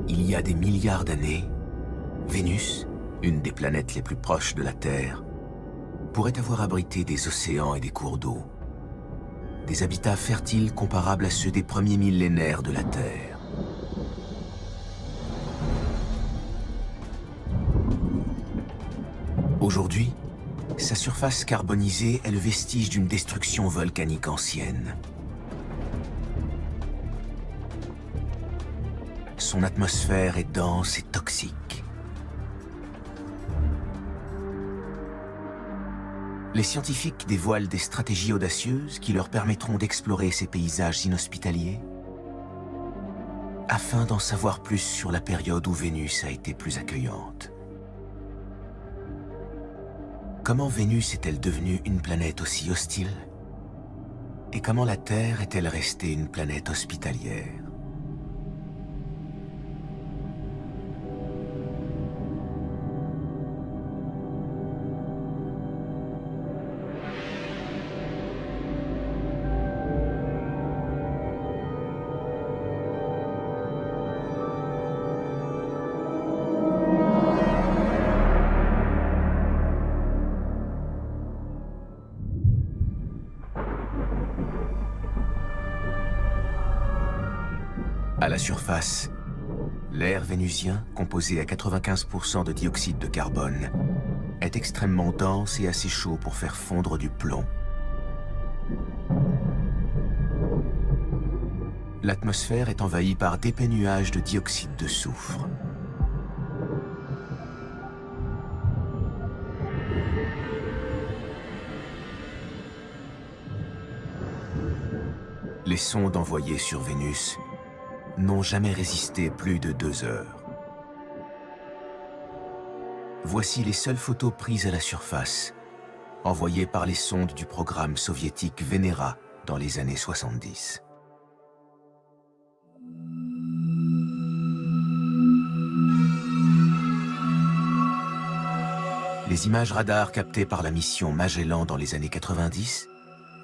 Il y a des milliards d'années, Vénus, une des planètes les plus proches de la Terre, pourrait avoir abrité des océans et des cours d'eau. Des habitats fertiles comparables à ceux des premiers millénaires de la Terre. Aujourd'hui, sa surface carbonisée est le vestige d'une destruction volcanique ancienne. Son atmosphère est dense et toxique. Les scientifiques dévoilent des stratégies audacieuses qui leur permettront d'explorer ces paysages inhospitaliers afin d'en savoir plus sur la période où Vénus a été plus accueillante. Comment Vénus est-elle devenue une planète aussi hostile? Et comment la Terre est-elle restée une planète hospitalière? À la surface, l'air vénusien, composé à 95% de dioxyde de carbone, est extrêmement dense et assez chaud pour faire fondre du plomb. L'atmosphère est envahie par d'épais nuages de dioxyde de soufre. Les sondes envoyées sur Vénus n'ont jamais résisté plus de 2 heures. Voici les seules photos prises à la surface, envoyées par les sondes du programme soviétique Venera dans les années 70. Les images radars captées par la mission Magellan dans les années 90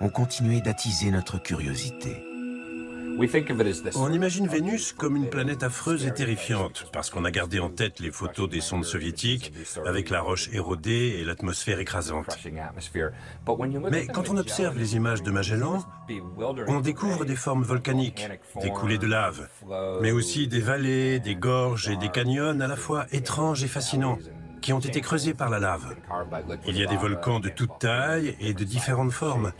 ont continué d'attiser notre curiosité. On imagine Vénus comme une planète affreuse et terrifiante, parce qu'on a gardé en tête les photos des sondes soviétiques, avec la roche érodée et l'atmosphère écrasante. Mais quand on observe les images de Magellan, on découvre des formes volcaniques, des coulées de lave, mais aussi des vallées, des gorges et des canyons à la fois étranges et fascinants, qui ont été creusés par la lave. Il y a des volcans de toute taille et de différentes formes.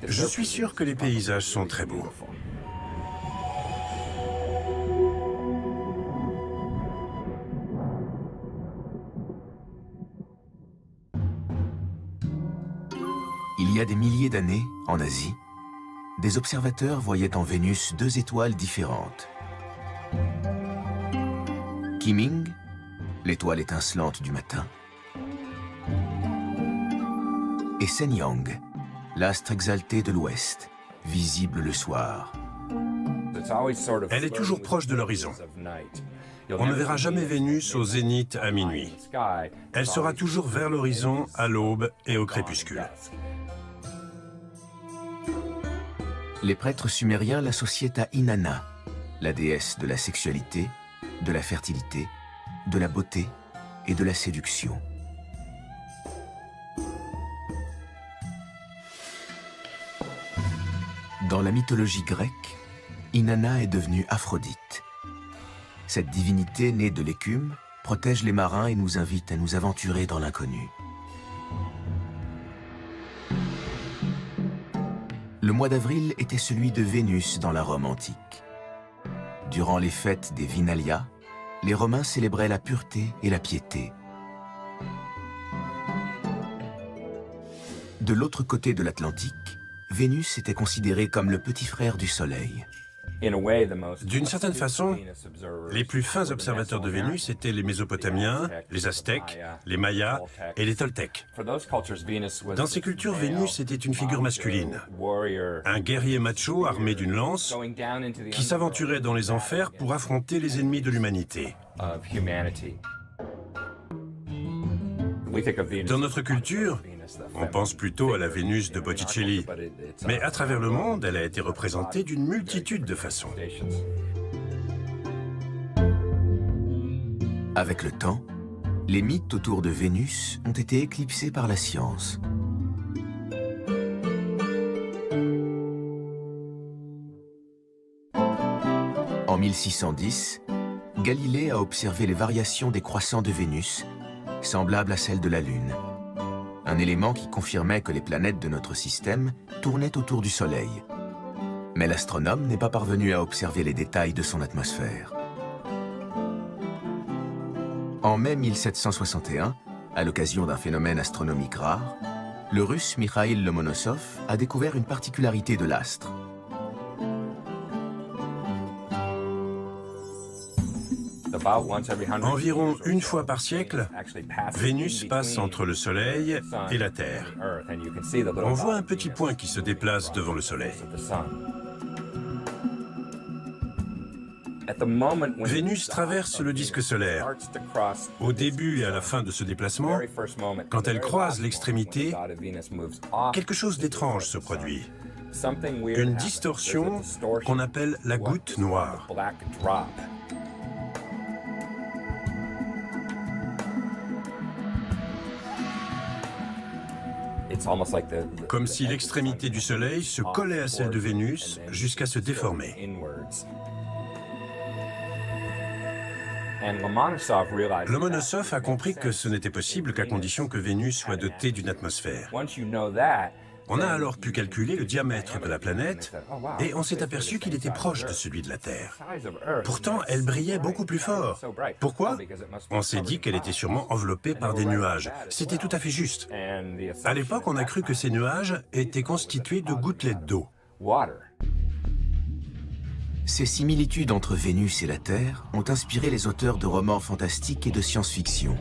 Je suis sûr que les paysages sont très beaux. Il y a des milliers d'années, en Asie, des observateurs voyaient en Vénus 2 étoiles différentes. Kiming, l'étoile étincelante du matin, et Shenyang, l'astre exalté de l'Ouest, visible le soir. Elle est toujours proche de l'horizon. On ne verra jamais Vénus au zénith à minuit. Elle sera toujours vers l'horizon à l'aube et au crépuscule. Les prêtres sumériens l'associaient à Inanna, la déesse de la sexualité, de la fertilité, de la beauté et de la séduction. Dans la mythologie grecque, Inanna est devenue Aphrodite. Cette divinité née de l'écume protège les marins et nous invite à nous aventurer dans l'inconnu. Le mois d'avril était celui de Vénus dans la Rome antique. Durant les fêtes des Vinalia, les Romains célébraient la pureté et la piété. De l'autre côté de l'Atlantique, Vénus était considérée comme le petit frère du Soleil. D'une certaine façon, les plus fins observateurs de Vénus étaient les Mésopotamiens, les Aztèques, les Mayas et les Toltèques. Dans ces cultures, Vénus était une figure masculine, un guerrier macho armé d'une lance qui s'aventurait dans les enfers pour affronter les ennemis de l'humanité. Dans notre culture, on pense plutôt à la Vénus de Botticelli, mais à travers le monde, elle a été représentée d'une multitude de façons. Avec le temps, les mythes autour de Vénus ont été éclipsés par la science. En 1610, Galilée a observé les variations des croissants de Vénus, semblables à celles de la Lune. Un élément qui confirmait que les planètes de notre système tournaient autour du Soleil. Mais l'astronome n'est pas parvenu à observer les détails de son atmosphère. En mai 1761, à l'occasion d'un phénomène astronomique rare, le Russe Mikhaïl Lomonossov a découvert une particularité de l'astre. Environ une fois par siècle, Vénus passe entre le Soleil et la Terre. On voit un petit point qui se déplace devant le Soleil. Vénus traverse le disque solaire. Au début et à la fin de ce déplacement, quand elle croise l'extrémité, quelque chose d'étrange se produit. Une distorsion qu'on appelle la goutte noire. Comme si l'extrémité du Soleil se collait à celle de Vénus jusqu'à se déformer. Lomonossov a compris que ce n'était possible qu'à condition que Vénus soit dotée d'une atmosphère. On a alors pu calculer le diamètre de la planète et on s'est aperçu qu'il était proche de celui de la Terre. Pourtant, elle brillait beaucoup plus fort. Pourquoi? On s'est dit qu'elle était sûrement enveloppée par des nuages. C'était tout à fait juste. À l'époque, on a cru que ces nuages étaient constitués de gouttelettes d'eau. Ces similitudes entre Vénus et la Terre ont inspiré les auteurs de romans fantastiques et de science-fiction.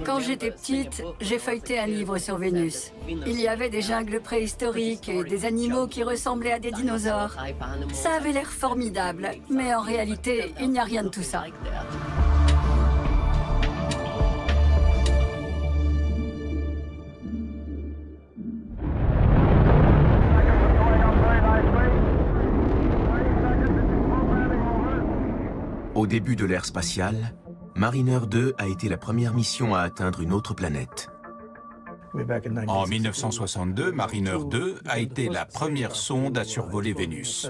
Quand j'étais petite, j'ai feuilleté un livre sur Vénus. Il y avait des jungles préhistoriques et des animaux qui ressemblaient à des dinosaures. Ça avait l'air formidable, mais en réalité, il n'y a rien de tout ça. Au début de l'ère spatiale, Mariner 2 a été la première mission à atteindre une autre planète. En 1962, Mariner 2 a été la première sonde à survoler Vénus.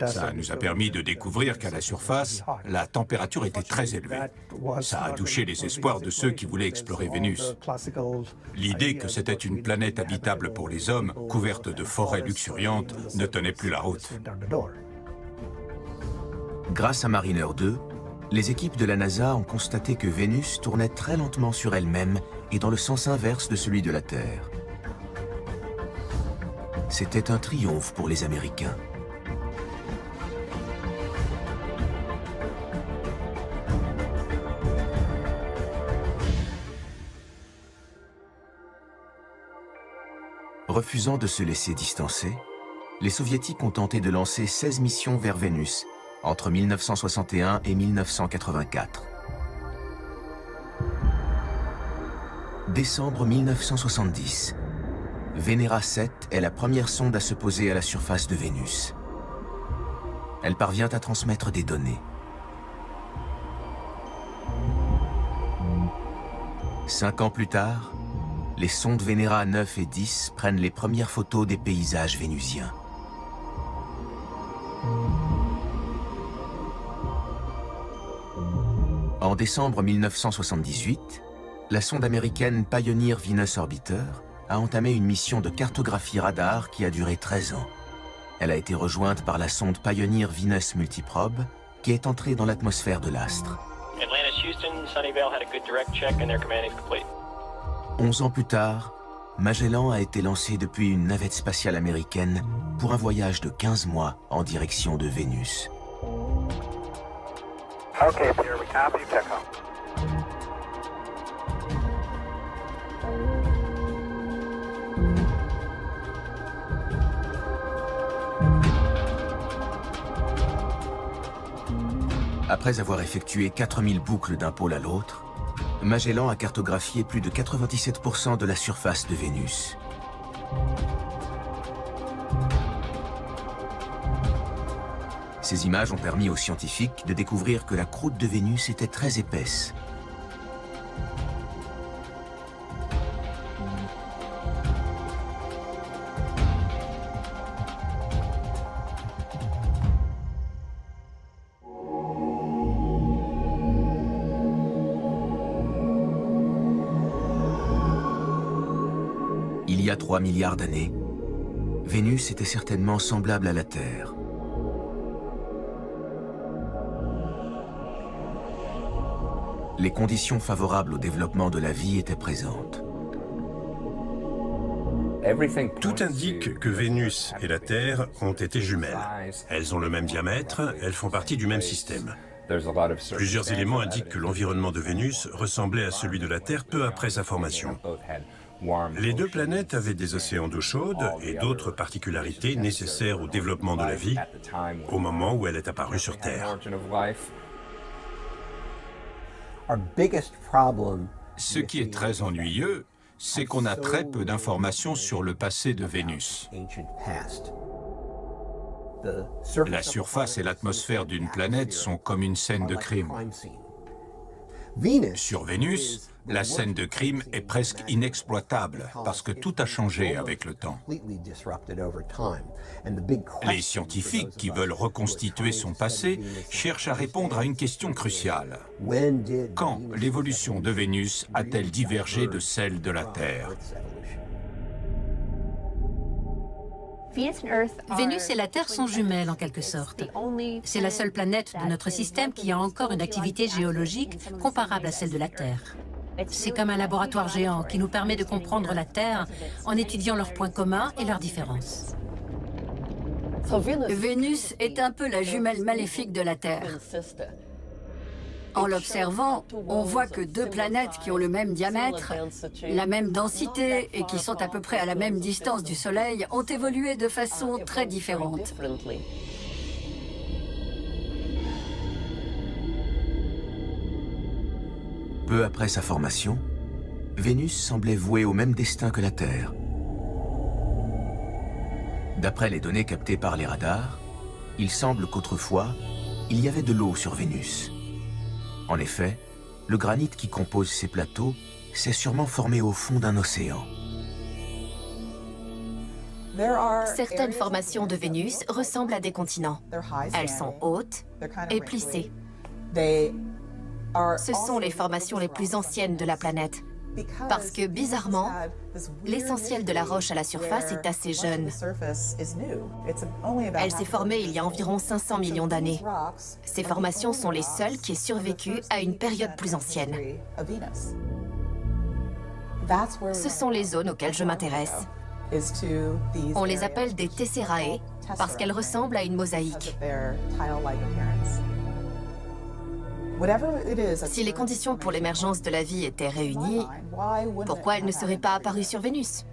Ça nous a permis de découvrir qu'à la surface, la température était très élevée. Ça a touché les espoirs de ceux qui voulaient explorer Vénus. L'idée que c'était une planète habitable pour les hommes, couverte de forêts luxuriantes, ne tenait plus la route. Grâce à Mariner 2, les équipes de la NASA ont constaté que Vénus tournait très lentement sur elle-même et dans le sens inverse de celui de la Terre. C'était un triomphe pour les Américains. Refusant de se laisser distancer, les Soviétiques ont tenté de lancer 16 missions vers Vénus entre 1961 et 1984. Décembre 1970. Venera 7 est la première sonde à se poser à la surface de Vénus. Elle parvient à transmettre des données. 5 ans plus tard, les sondes Venera 9 et 10 prennent les premières photos des paysages vénusiens. En décembre 1978, la sonde américaine Pioneer Venus Orbiter a entamé une mission de cartographie radar qui a duré 13 ans. Elle a été rejointe par la sonde Pioneer Venus Multiprobe qui est entrée dans l'atmosphère de l'astre. 11 ans plus tard, Magellan a été lancé depuis une navette spatiale américaine pour un voyage de 15 mois en direction de Vénus. Okay, Peter, we copy. Check out. Après avoir effectué 4000 boucles d'un pôle à l'autre, Magellan a cartographié plus de 97% de la surface de Vénus. Ces images ont permis aux scientifiques de découvrir que la croûte de Vénus était très épaisse. Il y a 3 milliards d'années, Vénus était certainement semblable à la Terre. Les conditions favorables au développement de la vie étaient présentes. Tout indique que Vénus et la Terre ont été jumelles. Elles ont le même diamètre, elles font partie du même système. Plusieurs éléments indiquent que l'environnement de Vénus ressemblait à celui de la Terre peu après sa formation. Les deux planètes avaient des océans d'eau chaude et d'autres particularités nécessaires au développement de la vie au moment où elle est apparue sur Terre. Ce qui est très ennuyeux, c'est qu'on a très peu d'informations sur le passé de Vénus. La surface et l'atmosphère d'une planète sont comme une scène de crime. Sur Vénus, la scène de crime est presque inexploitable parce que tout a changé avec le temps. Les scientifiques qui veulent reconstituer son passé cherchent à répondre à une question cruciale. Quand l'évolution de Vénus a-t-elle divergé de celle de la Terre ? Vénus et la Terre sont jumelles en quelque sorte. C'est la seule planète de notre système qui a encore une activité géologique comparable à celle de la Terre. C'est comme un laboratoire géant qui nous permet de comprendre la Terre en étudiant leurs points communs et leurs différences. Vénus est un peu la jumelle maléfique de la Terre. En l'observant, on voit que deux planètes qui ont le même diamètre, la même densité et qui sont à peu près à la même distance du Soleil ont évolué de façon très différente. Peu après sa formation, Vénus semblait vouée au même destin que la Terre. D'après les données captées par les radars, il semble qu'autrefois, il y avait de l'eau sur Vénus. En effet, le granit qui compose ces plateaux s'est sûrement formé au fond d'un océan. Certaines formations de Vénus ressemblent à des continents. Elles sont hautes et plissées. Ce sont les formations les plus anciennes de la planète. Parce que, bizarrement, l'essentiel de la roche à la surface est assez jeune. Elle s'est formée il y a environ 500 millions d'années. Ces formations sont les seules qui aient survécu à une période plus ancienne. Ce sont les zones auxquelles je m'intéresse. On les appelle des tesserae parce qu'elles ressemblent à une mosaïque. Si les conditions pour l'émergence de la vie étaient réunies, pourquoi elles ne seraient pas apparues sur Vénus?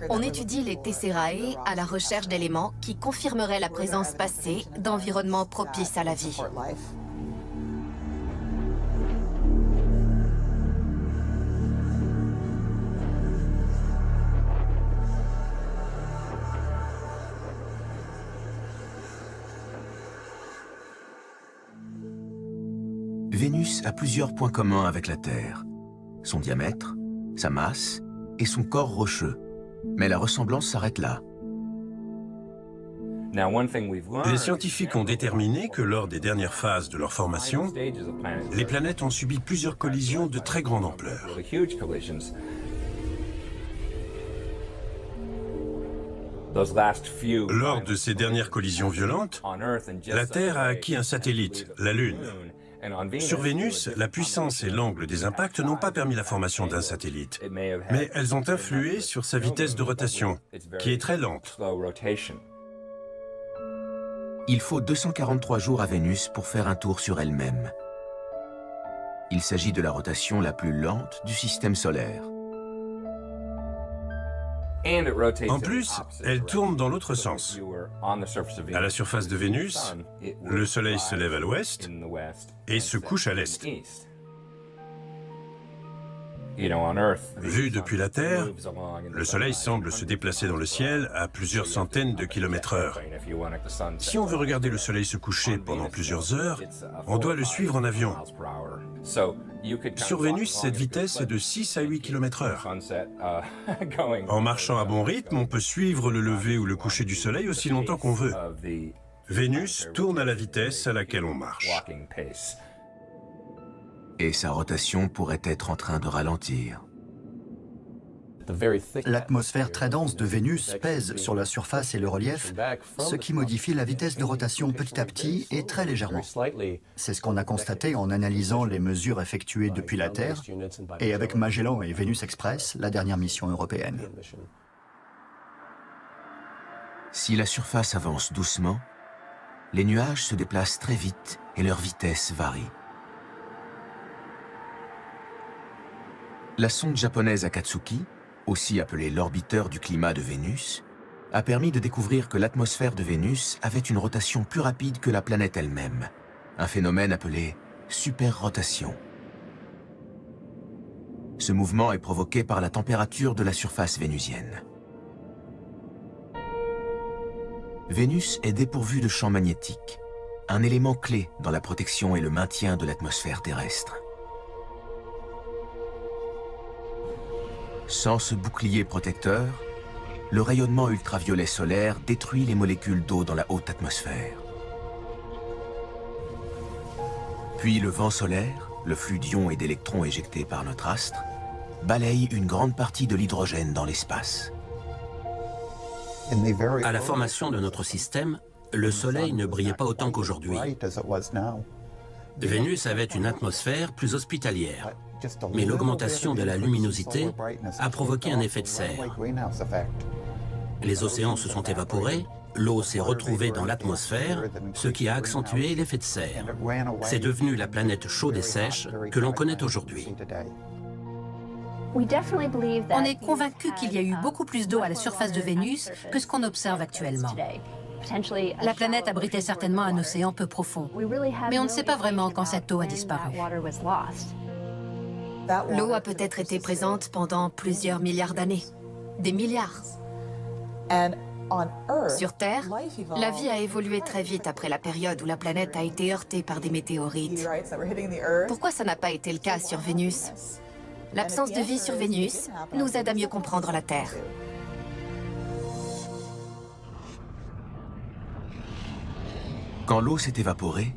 On étudie les tesserae à la recherche d'éléments qui confirmeraient la présence passée d'environnements propices à la vie. Vénus a plusieurs points communs avec la Terre. Son diamètre, sa masse et son corps rocheux. Mais la ressemblance s'arrête là. Les scientifiques ont déterminé que lors des dernières phases de leur formation, les planètes ont subi plusieurs collisions de très grande ampleur. Lors de ces dernières collisions violentes, la Terre a acquis un satellite, la Lune. Sur Vénus, la puissance et l'angle des impacts n'ont pas permis la formation d'un satellite, mais elles ont influé sur sa vitesse de rotation, qui est très lente. Il faut 243 jours à Vénus pour faire un tour sur elle-même. Il s'agit de la rotation la plus lente du système solaire. En plus, elle tourne dans l'autre sens. À la surface de Vénus, le Soleil se lève à l'ouest et se couche à l'est. Vu depuis la Terre, le Soleil semble se déplacer dans le ciel à plusieurs centaines de kilomètres/heure. Si on veut regarder le Soleil se coucher pendant plusieurs heures, on doit le suivre en avion. Sur Vénus, cette vitesse est de 6 à 8 km/h. En marchant à bon rythme, on peut suivre le lever ou le coucher du Soleil aussi longtemps qu'on veut. Vénus tourne à la vitesse à laquelle on marche. Et sa rotation pourrait être en train de ralentir. L'atmosphère très dense de Vénus pèse sur la surface et le relief, ce qui modifie la vitesse de rotation petit à petit et très légèrement. C'est ce qu'on a constaté en analysant les mesures effectuées depuis la Terre et avec Magellan et Vénus Express, la dernière mission européenne. Si la surface avance doucement, les nuages se déplacent très vite et leur vitesse varie. La sonde japonaise Akatsuki, aussi appelée l'orbiteur du climat de Vénus, a permis de découvrir que l'atmosphère de Vénus avait une rotation plus rapide que la planète elle-même, un phénomène appelé superrotation. Ce mouvement est provoqué par la température de la surface vénusienne. Vénus est dépourvue de champ magnétique, un élément clé dans la protection et le maintien de l'atmosphère terrestre. Sans ce bouclier protecteur, le rayonnement ultraviolet solaire détruit les molécules d'eau dans la haute atmosphère. Puis le vent solaire, le flux d'ions et d'électrons éjectés par notre astre, balaye une grande partie de l'hydrogène dans l'espace. À la formation de notre système, le Soleil ne brillait pas autant qu'aujourd'hui. Vénus avait une atmosphère plus hospitalière, mais l'augmentation de la luminosité a provoqué un effet de serre. Les océans se sont évaporés, l'eau s'est retrouvée dans l'atmosphère, ce qui a accentué l'effet de serre. C'est devenu la planète chaude et sèche que l'on connaît aujourd'hui. On est convaincu qu'il y a eu beaucoup plus d'eau à la surface de Vénus que ce qu'on observe actuellement. La planète abritait certainement un océan peu profond, mais on ne sait pas vraiment quand cette eau a disparu. L'eau a peut-être été présente pendant plusieurs milliards d'années. Des milliards. Sur Terre, la vie a évolué très vite après la période où la planète a été heurtée par des météorites. Pourquoi ça n'a pas été le cas sur Vénus? L'absence de vie sur Vénus nous aide à mieux comprendre la Terre. Quand l'eau s'est évaporée,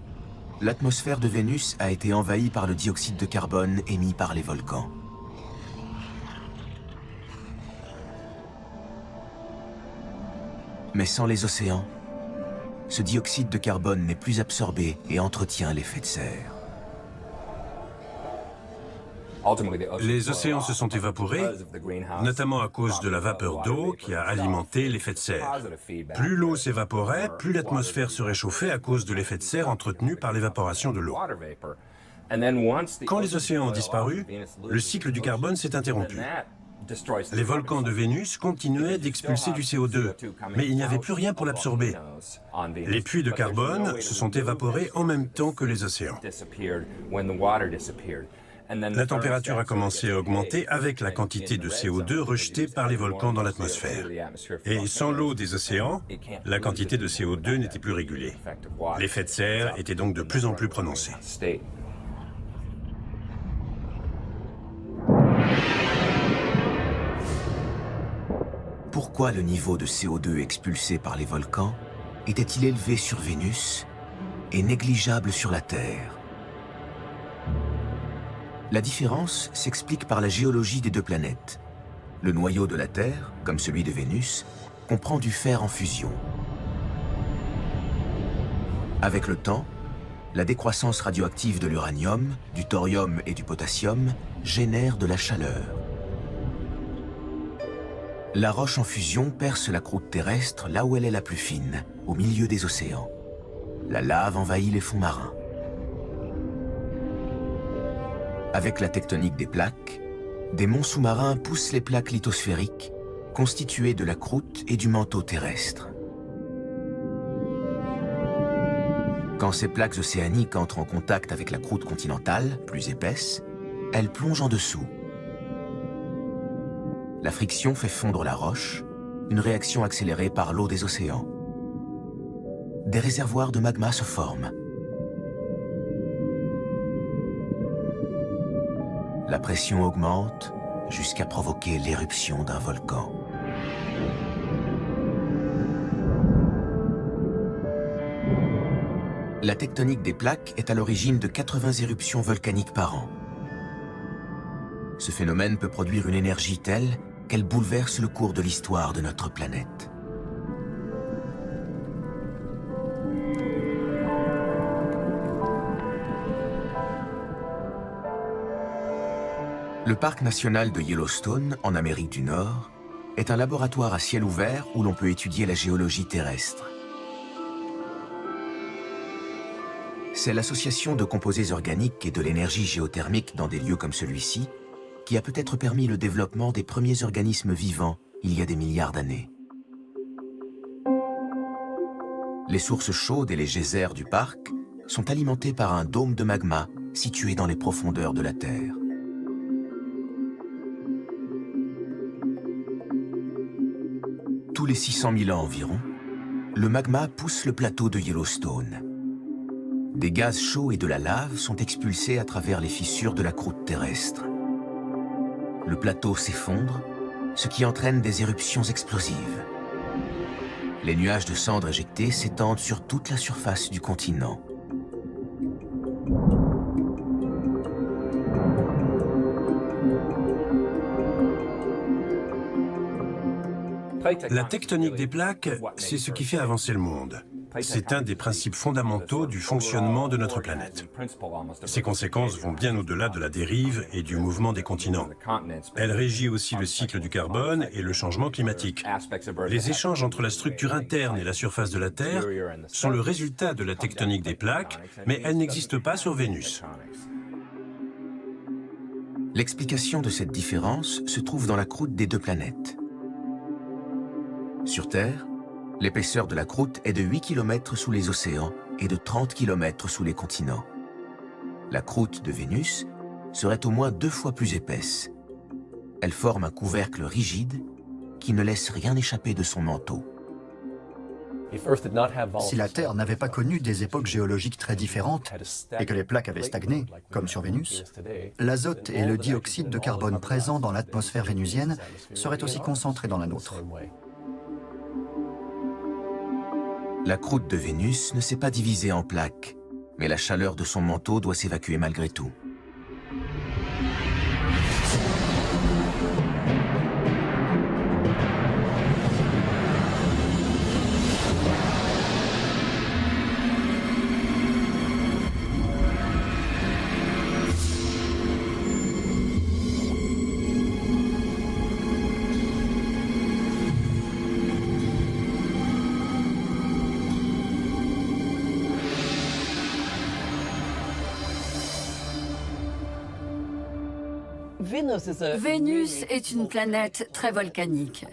l'atmosphère de Vénus a été envahie par le dioxyde de carbone émis par les volcans. Mais sans les océans, ce dioxyde de carbone n'est plus absorbé et entretient l'effet de serre. Les océans se sont évaporés, notamment à cause de la vapeur d'eau qui a alimenté l'effet de serre. Plus l'eau s'évaporait, plus l'atmosphère se réchauffait à cause de l'effet de serre entretenu par l'évaporation de l'eau. Quand les océans ont disparu, le cycle du carbone s'est interrompu. Les volcans de Vénus continuaient d'expulser du CO2, mais il n'y avait plus rien pour l'absorber. Les puits de carbone se sont évaporés en même temps que les océans. La température a commencé à augmenter avec la quantité de CO2 rejetée par les volcans dans l'atmosphère. Et sans l'eau des océans, la quantité de CO2 n'était plus régulée. L'effet de serre était donc de plus en plus prononcé. Pourquoi le niveau de CO2 expulsé par les volcans était-il élevé sur Vénus et négligeable sur la Terre? La différence s'explique par la géologie des deux planètes. Le noyau de la Terre, comme celui de Vénus, comprend du fer en fusion. Avec le temps, la décroissance radioactive de l'uranium, du thorium et du potassium génère de la chaleur. La roche en fusion perce la croûte terrestre là où elle est la plus fine, au milieu des océans. La lave envahit les fonds marins. Avec la tectonique des plaques, des monts sous-marins poussent les plaques lithosphériques constituées de la croûte et du manteau terrestre. Quand ces plaques océaniques entrent en contact avec la croûte continentale, plus épaisse, elles plongent en dessous. La friction fait fondre la roche, une réaction accélérée par l'eau des océans. Des réservoirs de magma se forment. La pression augmente jusqu'à provoquer l'éruption d'un volcan. La tectonique des plaques est à l'origine de 80 éruptions volcaniques par an. Ce phénomène peut produire une énergie telle qu'elle bouleverse le cours de l'histoire de notre planète. Le parc national de Yellowstone, en Amérique du Nord, est un laboratoire à ciel ouvert où l'on peut étudier la géologie terrestre. C'est l'association de composés organiques et de l'énergie géothermique dans des lieux comme celui-ci qui a peut-être permis le développement des premiers organismes vivants il y a des milliards d'années. Les sources chaudes et les geysers du parc sont alimentés par un dôme de magma situé dans les profondeurs de la Terre. Tous les 600 000 ans environ, le magma pousse le plateau de Yellowstone. Des gaz chauds et de la lave sont expulsés à travers les fissures de la croûte terrestre. Le plateau s'effondre, ce qui entraîne des éruptions explosives. Les nuages de cendres éjectées s'étendent sur toute la surface du continent. La tectonique des plaques, c'est ce qui fait avancer le monde. C'est un des principes fondamentaux du fonctionnement de notre planète. Ses conséquences vont bien au-delà de la dérive et du mouvement des continents. Elle régit aussi le cycle du carbone et le changement climatique. Les échanges entre la structure interne et la surface de la Terre sont le résultat de la tectonique des plaques, mais elle n'existe pas sur Vénus. L'explication de cette différence se trouve dans la croûte des deux planètes. Sur Terre, l'épaisseur de la croûte est de 8 km sous les océans et de 30 km sous les continents. La croûte de Vénus serait au moins 2 fois plus épaisse. Elle forme un couvercle rigide qui ne laisse rien échapper de son manteau. Si la Terre n'avait pas connu des époques géologiques très différentes et que les plaques avaient stagné, comme sur Vénus, l'azote et le dioxyde de carbone présents dans l'atmosphère vénusienne seraient aussi concentrés dans la nôtre. La croûte de Vénus ne s'est pas divisée en plaques, mais la chaleur de son manteau doit s'évacuer malgré tout. Vénus est une planète très volcanique.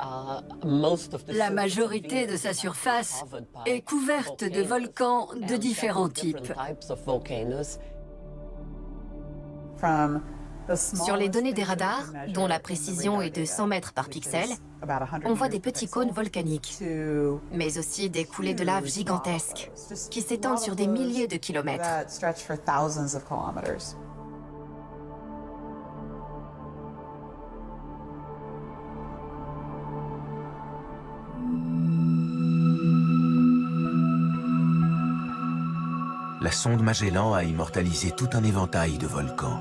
La majorité de sa surface est couverte de volcans de différents types. Sur les données des radars, dont la précision est de 100 mètres par pixel, on voit des petits cônes volcaniques, mais aussi des coulées de lave gigantesques qui s'étendent sur des milliers de kilomètres. La sonde Magellan a immortalisé tout un éventail de volcans.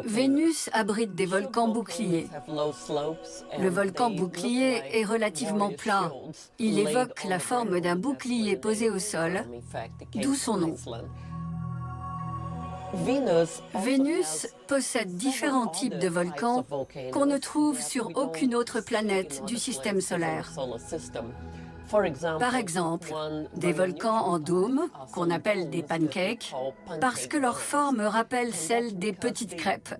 Vénus abrite des volcans boucliers. Le volcan bouclier est relativement plat. Il évoque la forme d'un bouclier posé au sol, d'où son nom. Vénus possède différents types de volcans qu'on ne trouve sur aucune autre planète du système solaire. Par exemple, des volcans en dôme, qu'on appelle des pancakes, parce que leur forme rappelle celle des petites crêpes.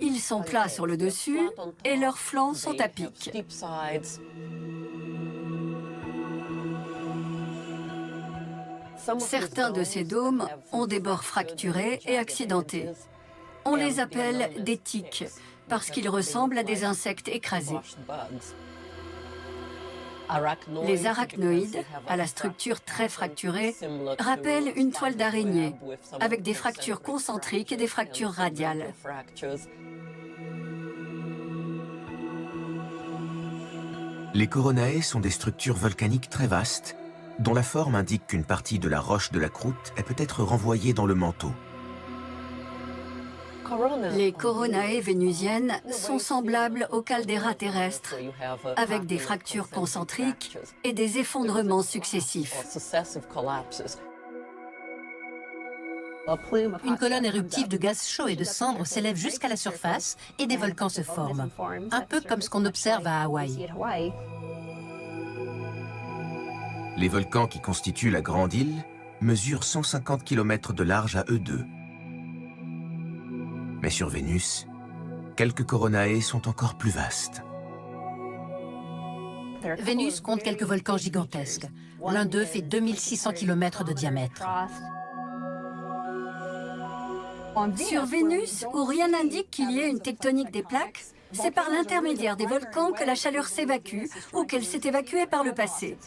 Ils sont plats sur le dessus et leurs flancs sont à pic. Certains de ces dômes ont des bords fracturés et accidentés. On les appelle des tiques, parce qu'ils ressemblent à des insectes écrasés. Les arachnoïdes, à la structure très fracturée, rappellent une toile d'araignée, avec des fractures concentriques et des fractures radiales. Les coronae sont des structures volcaniques très vastes, dont la forme indique qu'une partie de la roche de la croûte est peut-être renvoyée dans le manteau. Les coronae vénusiennes sont semblables aux calderas terrestres, avec des fractures concentriques et des effondrements successifs. Une colonne éruptive de gaz chaud et de cendres s'élève jusqu'à la surface et des volcans se forment, un peu comme ce qu'on observe à Hawaï. Les volcans qui constituent la Grande Île mesurent 150 km de large à eux deux. Mais sur Vénus, quelques coronae sont encore plus vastes. Vénus compte quelques volcans gigantesques. L'un d'eux fait 2600 km de diamètre. Sur Vénus, où rien n'indique qu'il y ait une tectonique des plaques, c'est par l'intermédiaire des volcans que la chaleur s'évacue ou qu'elle s'est évacuée par le passé.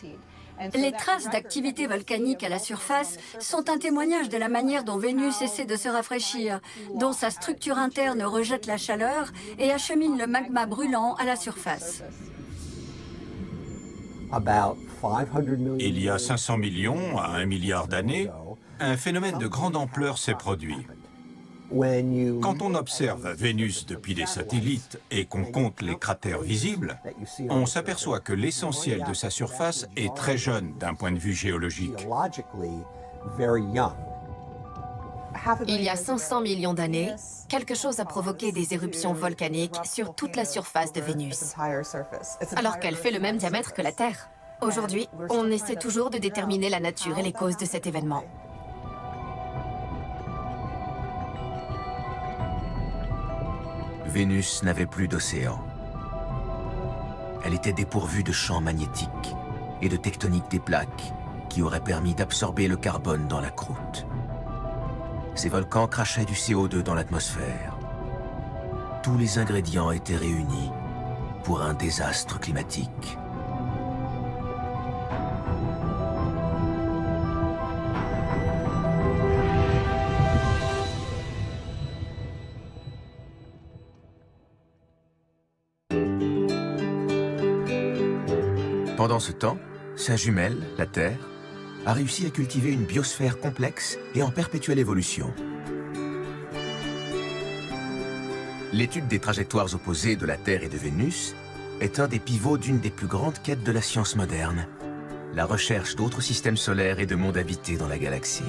Les traces d'activité volcanique à la surface sont un témoignage de la manière dont Vénus essaie de se rafraîchir, dont sa structure interne rejette la chaleur et achemine le magma brûlant à la surface. Il y a 500 millions à 1 milliard d'années, un phénomène de grande ampleur s'est produit. Quand on observe Vénus depuis des satellites et qu'on compte les cratères visibles, on s'aperçoit que l'essentiel de sa surface est très jeune d'un point de vue géologique. Il y a 500 millions d'années, quelque chose a provoqué des éruptions volcaniques sur toute la surface de Vénus, alors qu'elle fait le même diamètre que la Terre. Aujourd'hui, on essaie toujours de déterminer la nature et les causes de cet événement. Vénus n'avait plus d'océan. Elle était dépourvue de champs magnétiques et de tectonique des plaques qui auraient permis d'absorber le carbone dans la croûte. Ces volcans crachaient du CO2 dans l'atmosphère. Tous les ingrédients étaient réunis pour un désastre climatique. Pendant ce temps, sa jumelle, la Terre, a réussi à cultiver une biosphère complexe et en perpétuelle évolution. L'étude des trajectoires opposées de la Terre et de Vénus est un des pivots d'une des plus grandes quêtes de la science moderne, la recherche d'autres systèmes solaires et de mondes habités dans la galaxie.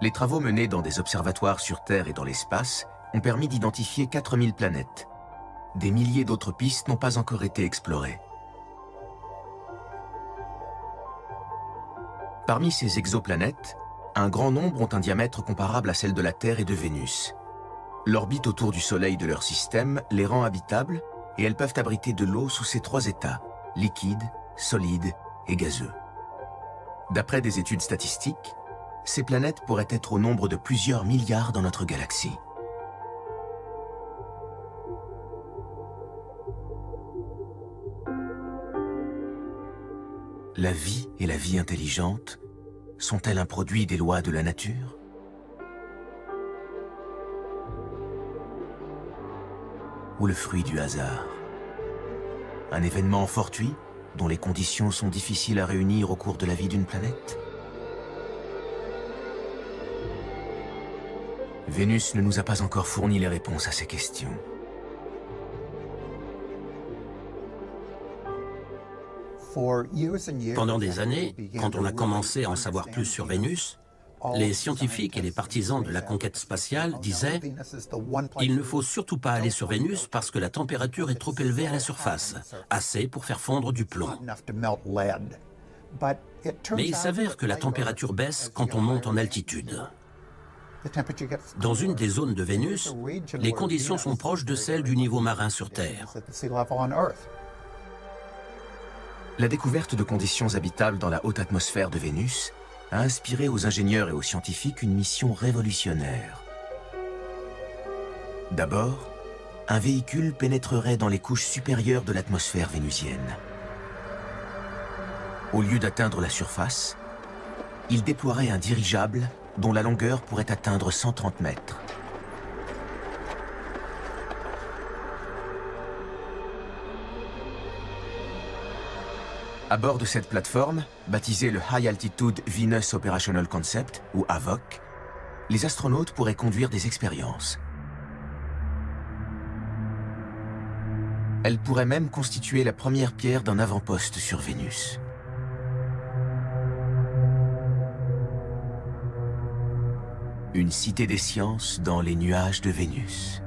Les travaux menés dans des observatoires sur Terre et dans l'espace ont permis d'identifier 4000 planètes. Des milliers d'autres pistes n'ont pas encore été explorées. Parmi ces exoplanètes, un grand nombre ont un diamètre comparable à celle de la Terre et de Vénus. L'orbite autour du Soleil de leur système les rend habitables et elles peuvent abriter de l'eau sous ses 3 états, liquide, solide et gazeux. D'après des études statistiques, ces planètes pourraient être au nombre de plusieurs milliards dans notre galaxie. La vie et la vie intelligente sont-elles un produit des lois de la nature? Ou le fruit du hasard? Un événement fortuit dont les conditions sont difficiles à réunir au cours de la vie d'une planète? Vénus ne nous a pas encore fourni les réponses à ces questions. Pendant des années, quand on a commencé à en savoir plus sur Vénus, Les scientifiques et les partisans de la conquête spatiale disaient « Il ne faut surtout pas aller sur Vénus parce que la température est trop élevée à la surface, assez pour faire fondre du plomb. » Mais il s'avère que la température baisse quand on monte en altitude. Dans une des zones de Vénus, les conditions sont proches de celles du niveau marin sur Terre. La découverte de conditions habitables dans la haute atmosphère de Vénus a inspiré aux ingénieurs et aux scientifiques une mission révolutionnaire. D'abord, un véhicule pénétrerait dans les couches supérieures de l'atmosphère vénusienne. Au lieu d'atteindre la surface, il déploierait un dirigeable dont la longueur pourrait atteindre 130 mètres. À bord de cette plateforme, baptisée le High Altitude Venus Operational Concept, ou HAVOC, les astronautes pourraient conduire des expériences. Elle pourrait même constituer la première pierre d'un avant-poste sur Vénus. Une cité des sciences dans les nuages de Vénus.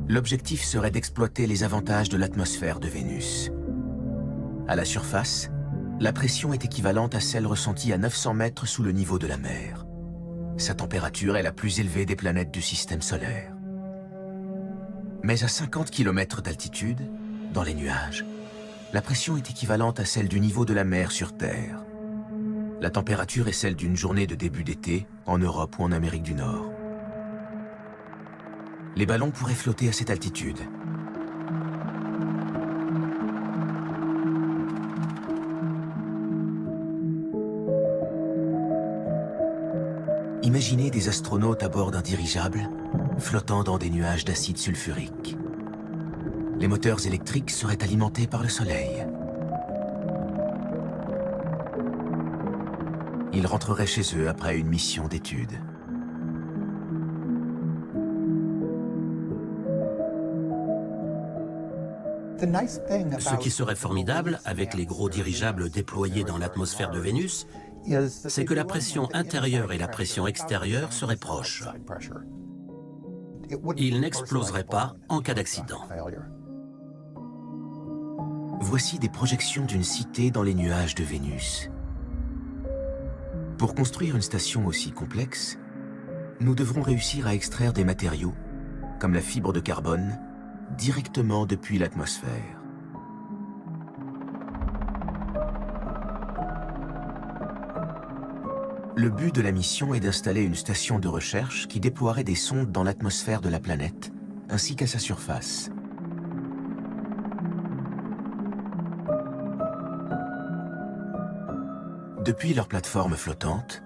L'objectif serait d'exploiter les avantages de l'atmosphère de Vénus. À la surface, la pression est équivalente à celle ressentie à 900 mètres sous le niveau de la mer. Sa température est la plus élevée des planètes du système solaire. Mais à 50 km d'altitude, dans les nuages, la pression est équivalente à celle du niveau de la mer sur Terre. La température est celle d'une journée de début d'été en Europe ou en Amérique du Nord. Les ballons pourraient flotter à cette altitude. Imaginez des astronautes à bord d'un dirigeable, flottant dans des nuages d'acide sulfurique. Les moteurs électriques seraient alimentés par le soleil. Ils rentreraient chez eux après une mission d'études. Ce qui serait formidable avec les gros dirigeables déployés dans l'atmosphère de Vénus, c'est que la pression intérieure et la pression extérieure seraient proches. Ils n'exploseraient pas en cas d'accident. Voici des projections d'une cité dans les nuages de Vénus. Pour construire une station aussi complexe, nous devrons réussir à extraire des matériaux, comme la fibre de carbone, directement depuis l'atmosphère. Le but de la mission est d'installer une station de recherche qui déploierait des sondes dans l'atmosphère de la planète, ainsi qu'à sa surface. Depuis leur plateforme flottante,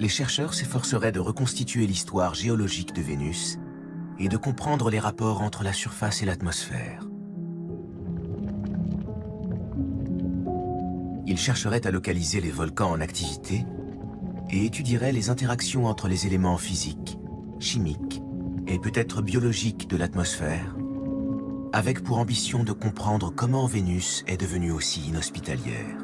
les chercheurs s'efforceraient de reconstituer l'histoire géologique de Vénus et de comprendre les rapports entre la surface et l'atmosphère. Ils chercheraient à localiser les volcans en activité et étudieraient les interactions entre les éléments physiques, chimiques et peut-être biologiques de l'atmosphère, avec pour ambition de comprendre comment Vénus est devenue aussi inhospitalière.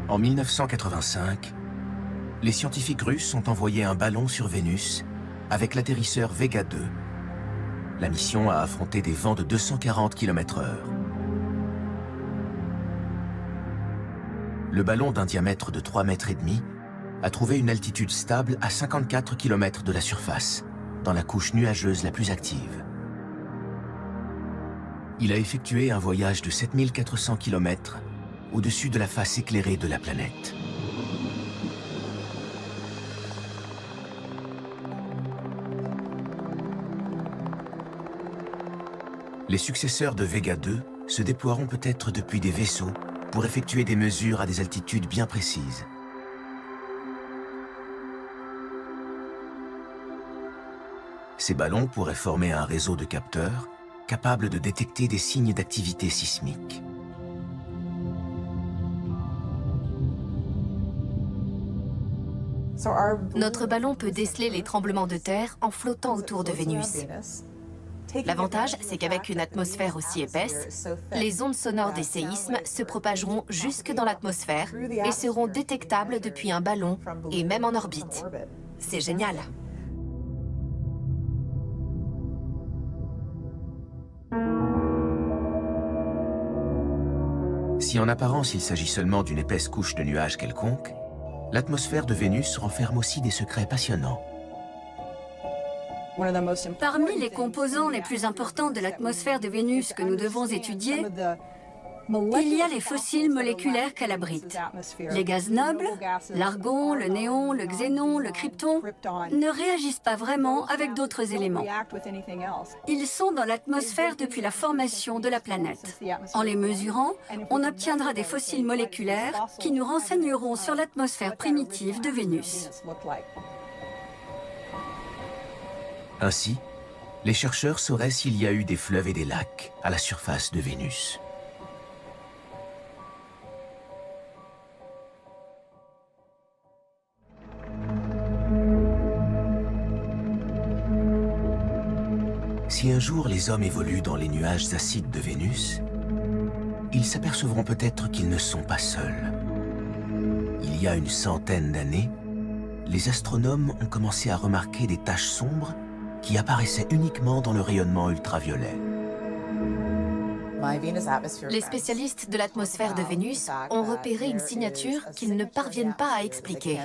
En 1985, les scientifiques russes ont envoyé un ballon sur Vénus avec l'atterrisseur Vega 2. La mission a affronté des vents de 240 km/h. Le ballon d'un diamètre de 3,5 mètres a trouvé une altitude stable à 54 km de la surface, dans la couche nuageuse la plus active. Il a effectué un voyage de 7400 km au-dessus de la face éclairée de la planète. Les successeurs de Vega 2 se déploieront peut-être depuis des vaisseaux pour effectuer des mesures à des altitudes bien précises. Ces ballons pourraient former un réseau de capteurs capables de détecter des signes d'activité sismique. Notre ballon peut déceler les tremblements de terre en flottant autour de Vénus. L'avantage, c'est qu'avec une atmosphère aussi épaisse, les ondes sonores des séismes se propageront jusque dans l'atmosphère et seront détectables depuis un ballon et même en orbite. C'est génial. Si en apparence il s'agit seulement d'une épaisse couche de nuages quelconque, l'atmosphère de Vénus renferme aussi des secrets passionnants. Parmi les composants les plus importants de l'atmosphère de Vénus que nous devons étudier, il y a les fossiles moléculaires qu'elle abrite. Les gaz nobles, l'argon, le néon, le xénon, le krypton, ne réagissent pas vraiment avec d'autres éléments. Ils sont dans l'atmosphère depuis la formation de la planète. En les mesurant, on obtiendra des fossiles moléculaires qui nous renseigneront sur l'atmosphère primitive de Vénus. Ainsi, les chercheurs sauraient s'il y a eu des fleuves et des lacs à la surface de Vénus. Si un jour les hommes évoluent dans les nuages acides de Vénus, ils s'apercevront peut-être qu'ils ne sont pas seuls. Il y a une centaine d'années, les astronomes ont commencé à remarquer des taches sombres qui apparaissaient uniquement dans le rayonnement ultraviolet. Les spécialistes de l'atmosphère de Vénus ont repéré une signature qu'ils ne parviennent pas à expliquer.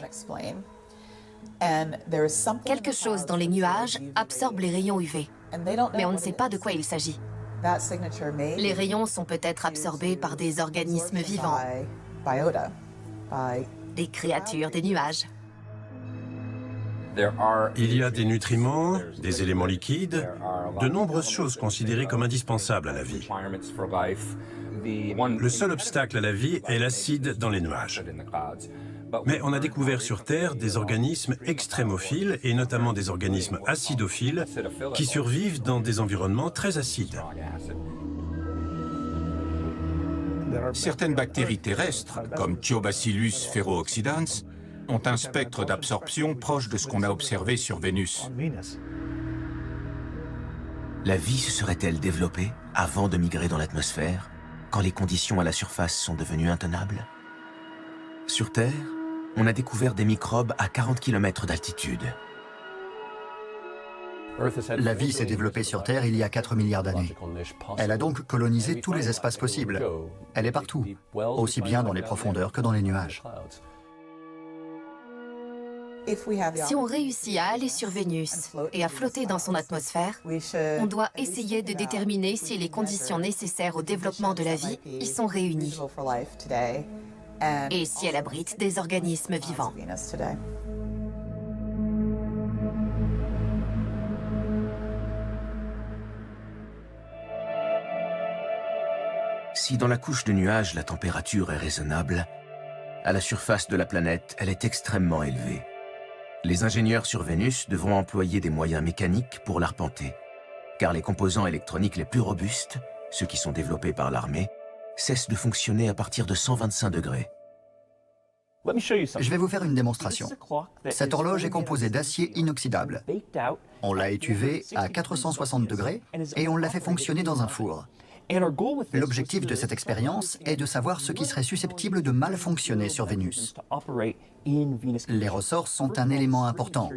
Quelque chose dans les nuages absorbe les rayons UV, mais on ne sait pas de quoi il s'agit. Les rayons sont peut-être absorbés par des organismes vivants, des créatures des nuages. Il y a des nutriments, des éléments liquides, de nombreuses choses considérées comme indispensables à la vie. Le seul obstacle à la vie est l'acide dans les nuages. Mais on a découvert sur Terre des organismes extrémophiles, et notamment des organismes acidophiles, qui survivent dans des environnements très acides. Certaines bactéries terrestres, comme Thiobacillus ferrooxydans, ont un spectre d'absorption proche de ce qu'on a observé sur Vénus. La vie se serait-elle développée avant de migrer dans l'atmosphère, quand les conditions à la surface sont devenues intenables? Sur Terre, on a découvert des microbes à 40 km d'altitude. La vie s'est développée sur Terre il y a 4 milliards d'années. Elle a donc colonisé tous les espaces possibles. Elle est partout, aussi bien dans les profondeurs que dans les nuages. Si on réussit à aller sur Vénus et à flotter dans son atmosphère, on doit essayer de déterminer si les conditions nécessaires au développement de la vie y sont réunies et si elle abrite des organismes vivants. Si dans la couche de nuages la température est raisonnable, à la surface de la planète, elle est extrêmement élevée. Les ingénieurs sur Vénus devront employer des moyens mécaniques pour l'arpenter, car les composants électroniques les plus robustes, ceux qui sont développés par l'armée, cessent de fonctionner à partir de 125 degrés. Je vais vous faire une démonstration. Cette horloge est composée d'acier inoxydable. On l'a étuvée à 460 degrés et on l'a fait fonctionner dans un four. L'objectif de cette expérience est de savoir ce qui serait susceptible de mal fonctionner sur Vénus. Les ressorts sont un élément important.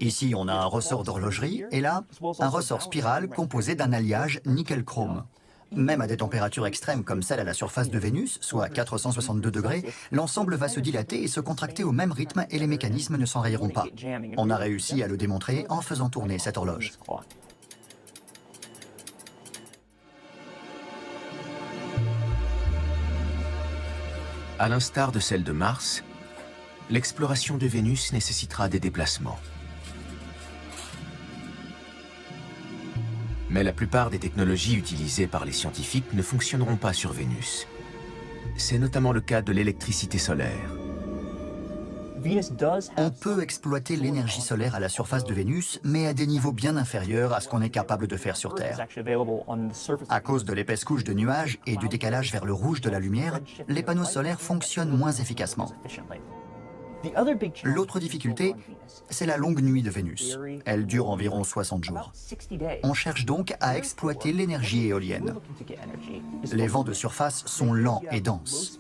Ici, on a un ressort d'horlogerie et là, un ressort spirale composé d'un alliage nickel-chrome. Même à des températures extrêmes comme celle à la surface de Vénus, soit 462 degrés, l'ensemble va se dilater et se contracter au même rythme et les mécanismes ne s'enrayeront pas. On a réussi à le démontrer en faisant tourner cette horloge. À l'instar de celle de Mars, l'exploration de Vénus nécessitera des déplacements. Mais la plupart des technologies utilisées par les scientifiques ne fonctionneront pas sur Vénus. C'est notamment le cas de l'électricité solaire. On peut exploiter l'énergie solaire à la surface de Vénus, mais à des niveaux bien inférieurs à ce qu'on est capable de faire sur Terre. À cause de l'épaisse couche de nuages et du décalage vers le rouge de la lumière, les panneaux solaires fonctionnent moins efficacement. L'autre difficulté, c'est la longue nuit de Vénus. Elle dure environ 60 jours. On cherche donc à exploiter l'énergie éolienne. Les vents de surface sont lents et denses.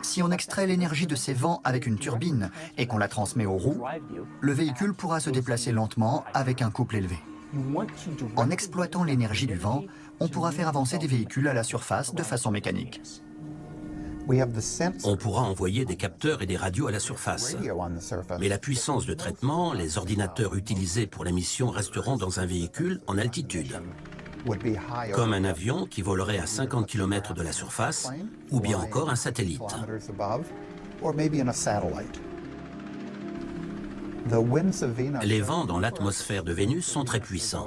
Si on extrait l'énergie de ces vents avec une turbine et qu'on la transmet aux roues, le véhicule pourra se déplacer lentement avec un couple élevé. En exploitant l'énergie du vent, on pourra faire avancer des véhicules à la surface de façon mécanique. On pourra envoyer des capteurs et des radios à la surface. Mais la puissance de traitement, les ordinateurs utilisés pour la mission resteront dans un véhicule en altitude. Comme un avion qui volerait à 50 km de la surface, ou bien encore un satellite. Les vents dans l'atmosphère de Vénus sont très puissants.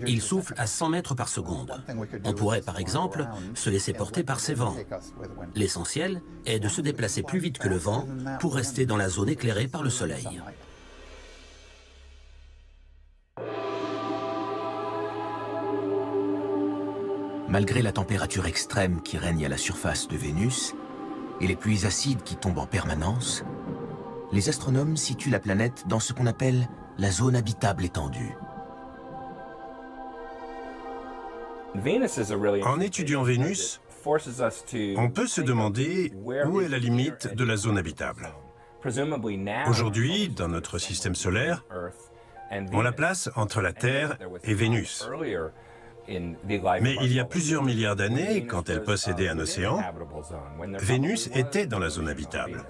Ils soufflent à 100 mètres par seconde. On pourrait, par exemple, se laisser porter par ces vents. L'essentiel est de se déplacer plus vite que le vent pour rester dans la zone éclairée par le soleil. Malgré la température extrême qui règne à la surface de Vénus et les pluies acides qui tombent en permanence, les astronomes situent la planète dans ce qu'on appelle la zone habitable étendue. En étudiant Vénus, on peut se demander où est la limite de la zone habitable. Aujourd'hui, dans notre système solaire, on la place entre la Terre et Vénus. Mais il y a plusieurs milliards d'années, quand elle possédait un océan, Vénus était dans la zone habitable.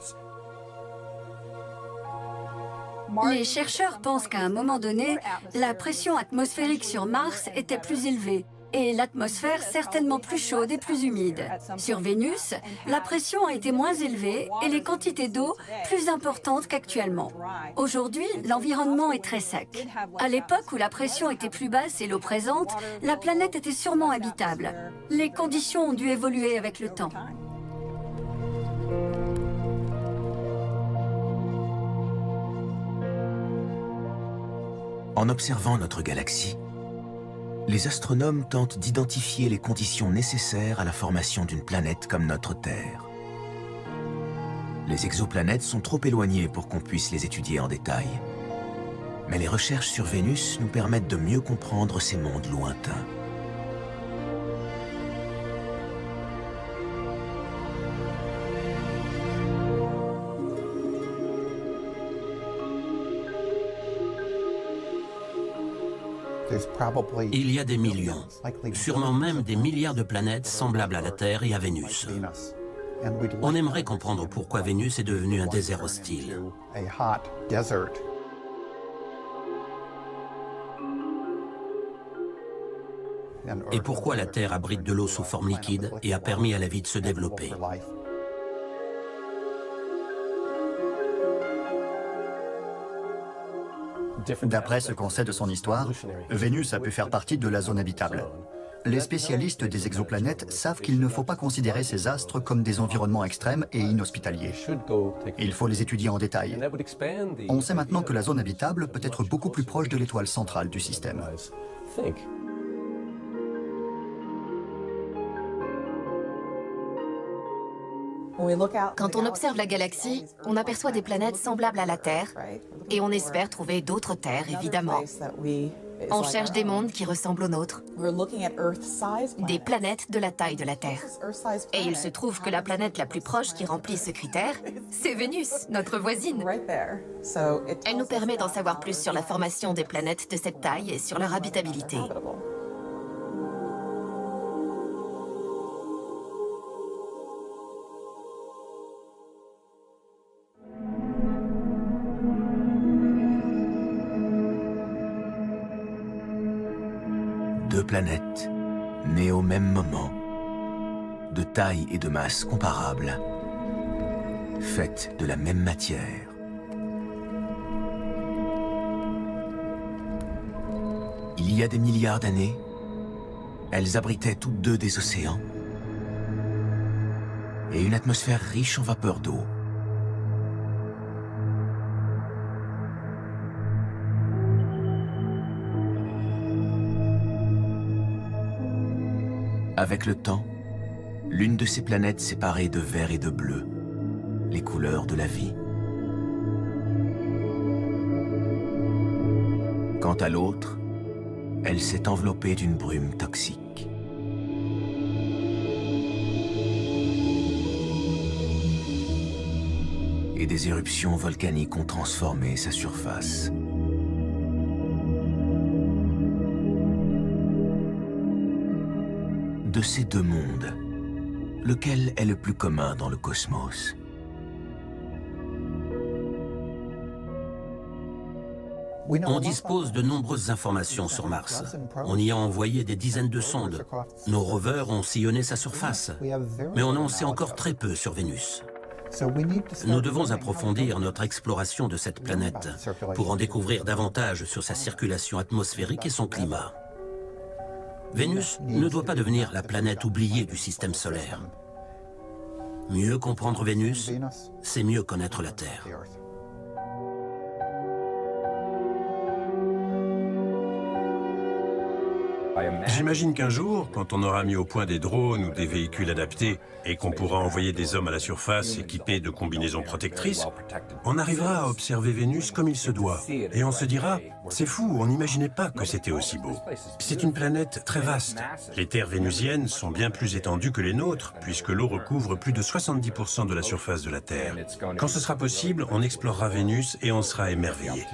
Les chercheurs pensent qu'à un moment donné, la pression atmosphérique sur Mars était plus élevée et l'atmosphère certainement plus chaude et plus humide. Sur Vénus, la pression a été moins élevée et les quantités d'eau plus importantes qu'actuellement. Aujourd'hui, l'environnement est très sec. À l'époque où la pression était plus basse et l'eau présente, la planète était sûrement habitable. Les conditions ont dû évoluer avec le temps. En observant notre galaxie, les astronomes tentent d'identifier les conditions nécessaires à la formation d'une planète comme notre Terre. Les exoplanètes sont trop éloignées pour qu'on puisse les étudier en détail. Mais les recherches sur Vénus nous permettent de mieux comprendre ces mondes lointains. Il y a des millions, sûrement même des milliards de planètes semblables à la Terre et à Vénus. On aimerait comprendre pourquoi Vénus est devenue un désert hostile. Et pourquoi la Terre abrite de l'eau sous forme liquide et a permis à la vie de se développer. D'après ce qu'on sait de son histoire, Vénus a pu faire partie de la zone habitable. Les spécialistes des exoplanètes savent qu'il ne faut pas considérer ces astres comme des environnements extrêmes et inhospitaliers. Il faut les étudier en détail. On sait maintenant que la zone habitable peut être beaucoup plus proche de l'étoile centrale du système. Quand on observe la galaxie, on aperçoit des planètes semblables à la Terre et on espère trouver d'autres terres, évidemment. On cherche des mondes qui ressemblent aux nôtres, des planètes de la taille de la Terre. Et il se trouve que la planète la plus proche qui remplit ce critère, c'est Vénus, notre voisine. Elle nous permet d'en savoir plus sur la formation des planètes de cette taille et sur leur habitabilité. Deux planètes, nées au même moment, de taille et de masse comparables, faites de la même matière. Il y a des milliards d'années, elles abritaient toutes deux des océans et une atmosphère riche en vapeur d'eau. Avec le temps, l'une de ces planètes s'est parée de vert et de bleu, les couleurs de la vie. Quant à l'autre, elle s'est enveloppée d'une brume toxique. Et des éruptions volcaniques ont transformé sa surface. De ces deux mondes, lequel est le plus commun dans le cosmos? On dispose de nombreuses informations sur Mars. On y a envoyé des dizaines de sondes. Nos rovers ont sillonné sa surface. Mais on en sait encore très peu sur Vénus. Nous devons approfondir notre exploration de cette planète pour en découvrir davantage sur sa circulation atmosphérique et son climat. Vénus ne doit pas devenir la planète oubliée du système solaire. Mieux comprendre Vénus, c'est mieux connaître la Terre. J'imagine qu'un jour, quand on aura mis au point des drones ou des véhicules adaptés et qu'on pourra envoyer des hommes à la surface équipés de combinaisons protectrices, on arrivera à observer Vénus comme il se doit. Et on se dira, c'est fou, on n'imaginait pas que c'était aussi beau. C'est une planète très vaste. Les terres vénusiennes sont bien plus étendues que les nôtres, puisque l'eau recouvre plus de 70% de la surface de la Terre. Quand ce sera possible, on explorera Vénus et on sera émerveillé.